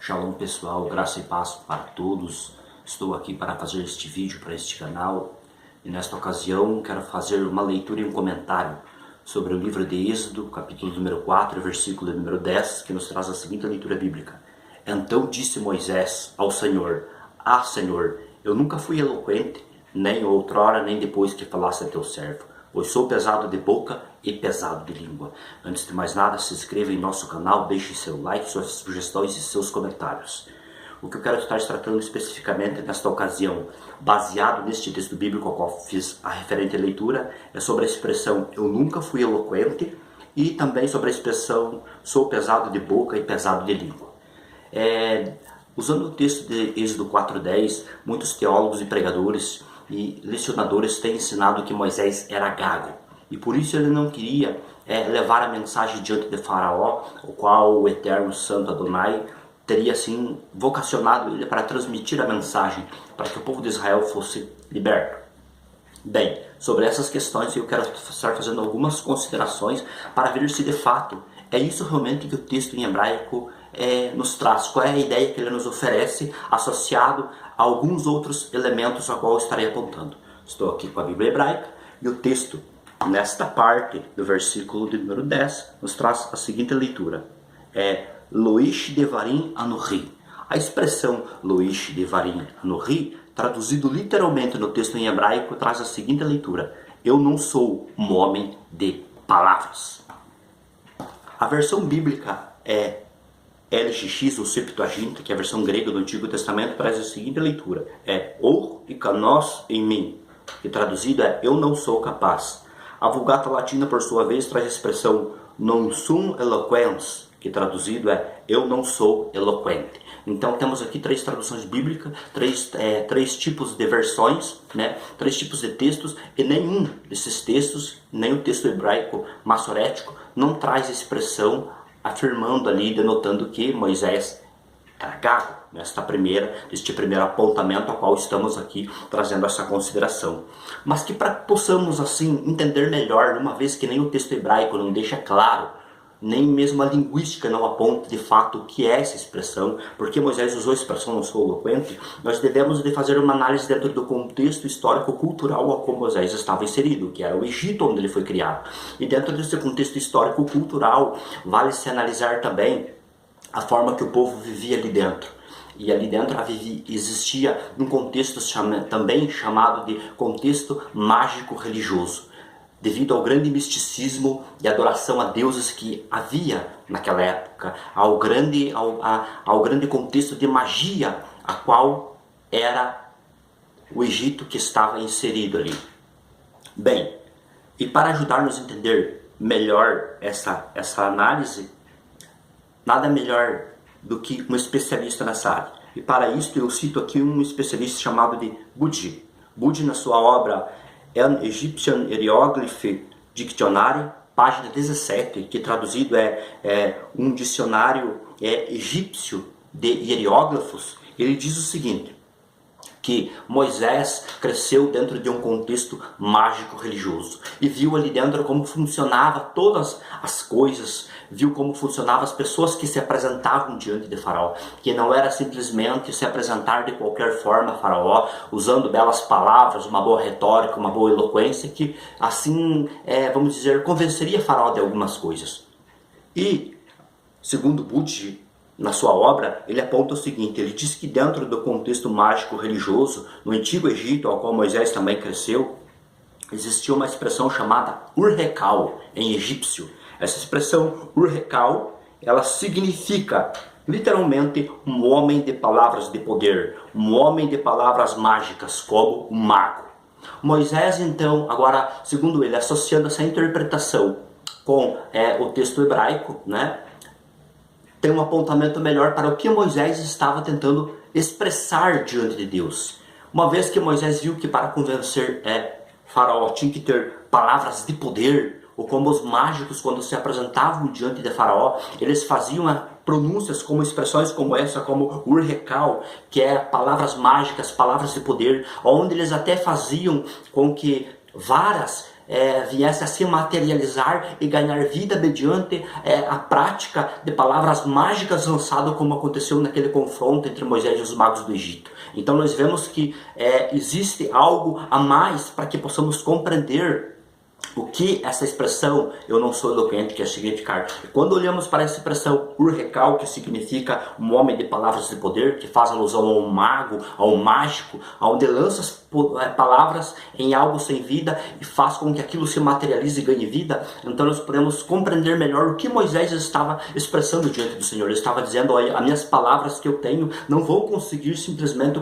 Shalom pessoal, graça e paz para todos. Estou aqui para fazer este vídeo para este canal e nesta ocasião quero fazer uma leitura e um comentário sobre o livro de Êxodo, capítulo número 4, versículo número 10, que nos traz a seguinte leitura bíblica. Então disse Moisés ao Senhor: Ah, Senhor, eu nunca fui eloquente, nem outrora nem depois que falasse a teu servo, pois sou pesado de boca e pesado de língua. Antes de mais nada, se inscreva em nosso canal, deixe seu like, suas sugestões e seus comentários. O que eu quero estar tratando especificamente nesta ocasião, baseado neste texto bíblico ao qual fiz a referente leitura, é sobre a expressão eu nunca fui eloquente e também sobre a expressão sou pesado de boca e pesado de língua. Usando o texto de Êxodo 4:10, muitos teólogos e pregadores e lecionadores têm ensinado que Moisés era gago e por isso ele não queria levar a mensagem diante de Faraó, o qual o Eterno Santo Adonai teria assim vocacionado ele para transmitir a mensagem para que o povo de Israel fosse liberto. Bem, sobre essas questões eu quero estar fazendo algumas considerações para ver se de fato é isso realmente que o texto em hebraico nos traz. Qual é a ideia que ele nos oferece associado a alguns outros elementos a qual eu estarei apontando. Estou aqui com a Bíblia hebraica e o texto, nesta parte do versículo de número 10, nos traz a seguinte leitura. Loish Devarim Anohi. A expressão Loish Devarim Anohi, traduzido literalmente no texto em hebraico, traz a seguinte leitura. Eu não sou um homem de palavras. A versão bíblica é LXX, ou Septuaginta, que é a versão grega do Antigo Testamento, traz a seguinte leitura. Or ikanos em mim, que traduzido é eu não sou capaz. A Vulgata Latina, por sua vez, traz a expressão non sum eloquens, que traduzido é eu não sou eloquente. Então temos aqui três traduções bíblicas, três tipos de versões, três tipos de textos, e nenhum desses textos, nem o texto hebraico massorético, não traz expressão afirmando ali, denotando que Moisés era gago, este primeiro apontamento ao qual estamos aqui trazendo essa consideração. Mas que para que possamos assim entender melhor, uma vez que nem o texto hebraico não deixa claro, nem mesmo a linguística não aponta de fato o que é essa expressão, porque Moisés usou a expressão não sou eloquente, nós devemos de fazer uma análise dentro do contexto histórico-cultural ao qual Moisés estava inserido, que era o Egito onde ele foi criado. E dentro desse contexto histórico-cultural, vale-se analisar também a forma que o povo vivia ali dentro. E ali dentro existia um contexto também chamado de contexto mágico-religioso, devido ao grande misticismo e adoração a deuses que havia naquela época, ao grande contexto de magia a qual era o Egito que estava inserido ali. Bem, e para ajudar-nos a entender melhor essa análise, nada melhor do que um especialista nessa área. E para isso eu cito aqui um especialista chamado de Budji. Budji, na sua obra An Egyptian Hieroglyph Dictionary, página 17, que traduzido é um dicionário egípcio de hieróglifos, ele diz o seguinte, que Moisés cresceu dentro de um contexto mágico-religioso e viu ali dentro como funcionava todas as coisas, viu como funcionavam as pessoas que se apresentavam diante de Faraó, que não era simplesmente se apresentar de qualquer forma a Faraó, usando belas palavras, uma boa retórica, uma boa eloquência, que assim, vamos dizer, convenceria Faraó de algumas coisas. E, segundo Budji, na sua obra, ele aponta o seguinte, ele diz que dentro do contexto mágico-religioso, no Antigo Egito, ao qual Moisés também cresceu, existia uma expressão chamada Ur-Rekal, em egípcio. Essa expressão Ur-Rekal, ela significa, literalmente, um homem de palavras de poder, um homem de palavras mágicas, como um mago. Moisés, então, agora, segundo ele, associando essa interpretação com o texto hebraico, tem um apontamento melhor para o que Moisés estava tentando expressar diante de Deus. Uma vez que Moisés viu que para convencer Faraó tinha que ter palavras de poder, ou como os mágicos quando se apresentavam diante de Faraó, eles faziam pronúncias como expressões como essa, como Ur-Rekal, que é palavras mágicas, palavras de poder, onde eles até faziam com que varas viesse a se materializar e ganhar vida mediante a prática de palavras mágicas lançadas, como aconteceu naquele confronto entre Moisés e os magos do Egito. Então nós vemos que existe algo a mais para que possamos compreender o que essa expressão, eu não sou eloquente, que é significar. Quando olhamos para essa expressão urrecal, que significa um homem de palavras de poder, que faz alusão a um mago, a um mágico, onde lança palavras em algo sem vida e faz com que aquilo se materialize e ganhe vida, então nós podemos compreender melhor o que Moisés estava expressando diante do Senhor. Ele estava dizendo: olha, as minhas palavras que eu tenho não vão conseguir simplesmente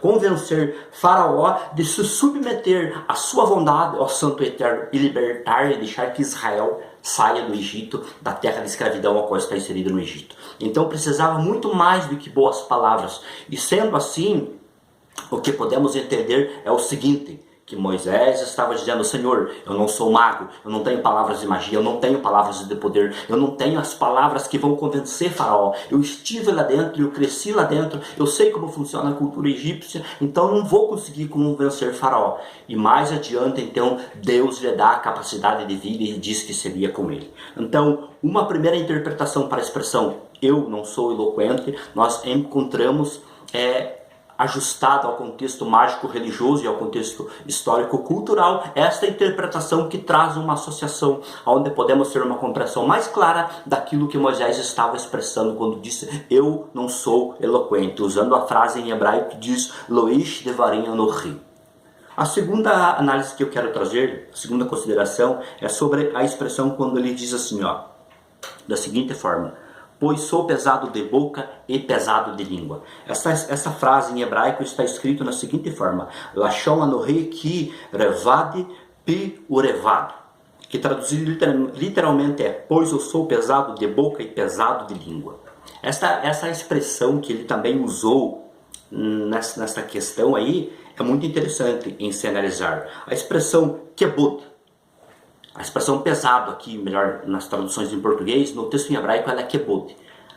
convencer Faraó de se submeter à sua vontade, ao Santo Eterno, e libertar e deixar que Israel saia do Egito, da terra de escravidão a qual está inserida no Egito. Então precisava muito mais do que boas palavras. E sendo assim, o que podemos entender é o seguinte, que Moisés estava dizendo: Senhor, eu não sou mago, eu não tenho palavras de magia, eu não tenho palavras de poder, eu não tenho as palavras que vão convencer Faraó. Eu estive lá dentro, eu cresci lá dentro, eu sei como funciona a cultura egípcia, então não vou conseguir convencer Faraó. E mais adiante, então, Deus lhe dá a capacidade de vida e diz que seria com ele. Então, uma primeira interpretação para a expressão eu não sou eloquente, nós encontramos ajustado ao contexto mágico-religioso e ao contexto histórico-cultural, esta interpretação que traz uma associação, onde podemos ter uma compreensão mais clara daquilo que Moisés estava expressando quando disse: eu não sou eloquente, usando a frase em hebraico que diz Loish devarim anochi. A segunda análise que eu quero trazer, a segunda consideração, é sobre a expressão quando ele diz assim, da seguinte forma: pois sou pesado de boca e pesado de língua. Essa frase em hebraico está escrita na seguinte forma: Lashon anohi ki revad pi urevad, que traduzido literalmente é: pois eu sou pesado de boca e pesado de língua. Essa expressão que ele também usou nessa questão aí é muito interessante em se analisar. A expressão kebod, a expressão pesado aqui, melhor nas traduções em português, no texto em hebraico ela é kebod.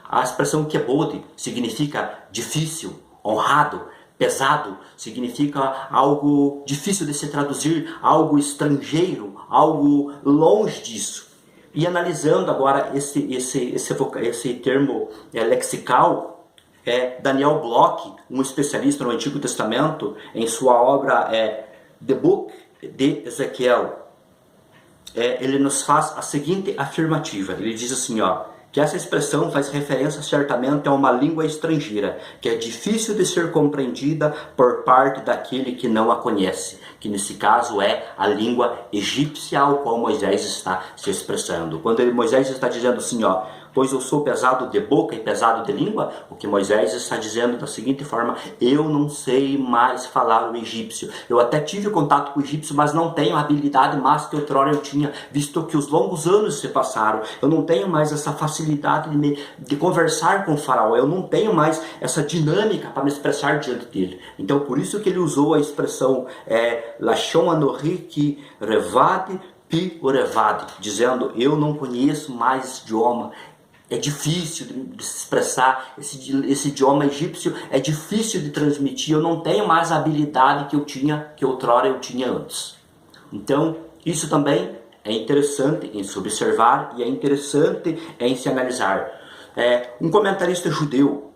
A expressão kebod significa difícil, honrado, pesado, significa algo difícil de se traduzir, algo estrangeiro, algo longe disso. E analisando agora esse termo lexical, Daniel Bloch, um especialista no Antigo Testamento, em sua obra The Book de Ezequiel, ele nos faz a seguinte afirmativa. Ele diz assim, que essa expressão faz referência certamente a uma língua estrangeira, que é difícil de ser compreendida por parte daquele que não a conhece, que nesse caso é a língua egípcia ao qual Moisés está se expressando. Quando Moisés está dizendo assim, pois eu sou pesado de boca e pesado de língua, o que Moisés está dizendo da seguinte forma: eu não sei mais falar o egípcio. Eu até tive contato com o egípcio, mas não tenho a habilidade mais que outrora eu tinha, visto que os longos anos se passaram. Eu não tenho mais essa facilidade de conversar com o faraó. Eu não tenho mais essa dinâmica para me expressar diante dele. Então, por isso que ele usou a expressão Lashon anohi ki revad pi urevad, dizendo: eu não conheço mais esse idioma. É difícil de se expressar, esse idioma egípcio é difícil de transmitir, eu não tenho mais a habilidade que outrora eu tinha antes. Então, isso também é interessante em se observar e é interessante em se analisar. Um comentarista judeu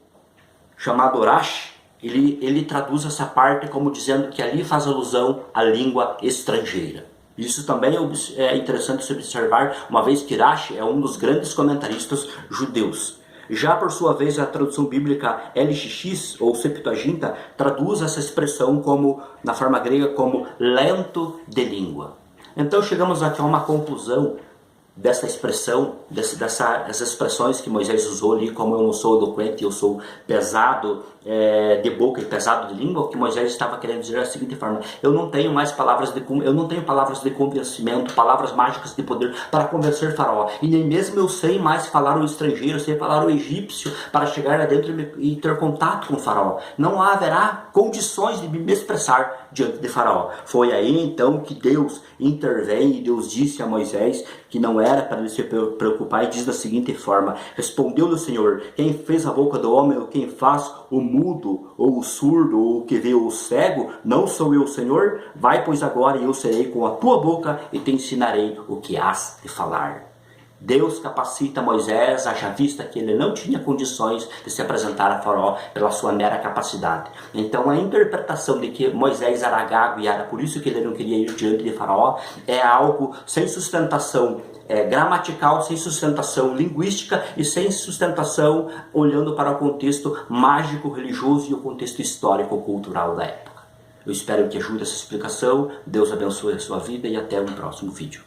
chamado Rashi, ele traduz essa parte como dizendo que ali faz alusão à língua estrangeira. Isso também é interessante se observar, uma vez que Rashi é um dos grandes comentaristas judeus. Já por sua vez, a tradução bíblica LXX, ou Septuaginta, traduz essa expressão como, na forma grega, como lento de língua. Então chegamos aqui a uma conclusão dessa expressão, dessas expressões que Moisés usou ali, como eu não sou eloquente, eu sou pesado de boca e pesado de língua. O que Moisés estava querendo dizer é a seguinte forma: eu não tenho palavras de convencimento, palavras mágicas de poder para convencer Faraó, e nem mesmo eu sei mais falar o estrangeiro, eu sei falar o egípcio para chegar lá dentro e ter contato com Faraó. Não haverá condições de me expressar diante de Faraó. Foi aí então que Deus intervém e Deus disse a Moisés que não era para ele se preocupar, e diz da seguinte forma: respondeu-lhe o Senhor: quem fez a boca do homem, ou quem faz o mudo, ou o surdo, ou o que vê, ou o cego, não sou eu o Senhor? Vai, pois, agora, e eu serei com a tua boca, e te ensinarei o que has de falar. Deus capacita Moisés, haja vista que ele não tinha condições de se apresentar a Faraó pela sua mera capacidade. Então a interpretação de que Moisés era gago e era por isso que ele não queria ir diante de Faraó é algo sem sustentação gramatical, sem sustentação linguística e sem sustentação olhando para o contexto mágico, religioso e o contexto histórico-cultural da época. Eu espero que ajude essa explicação. Deus abençoe a sua vida e até um próximo vídeo.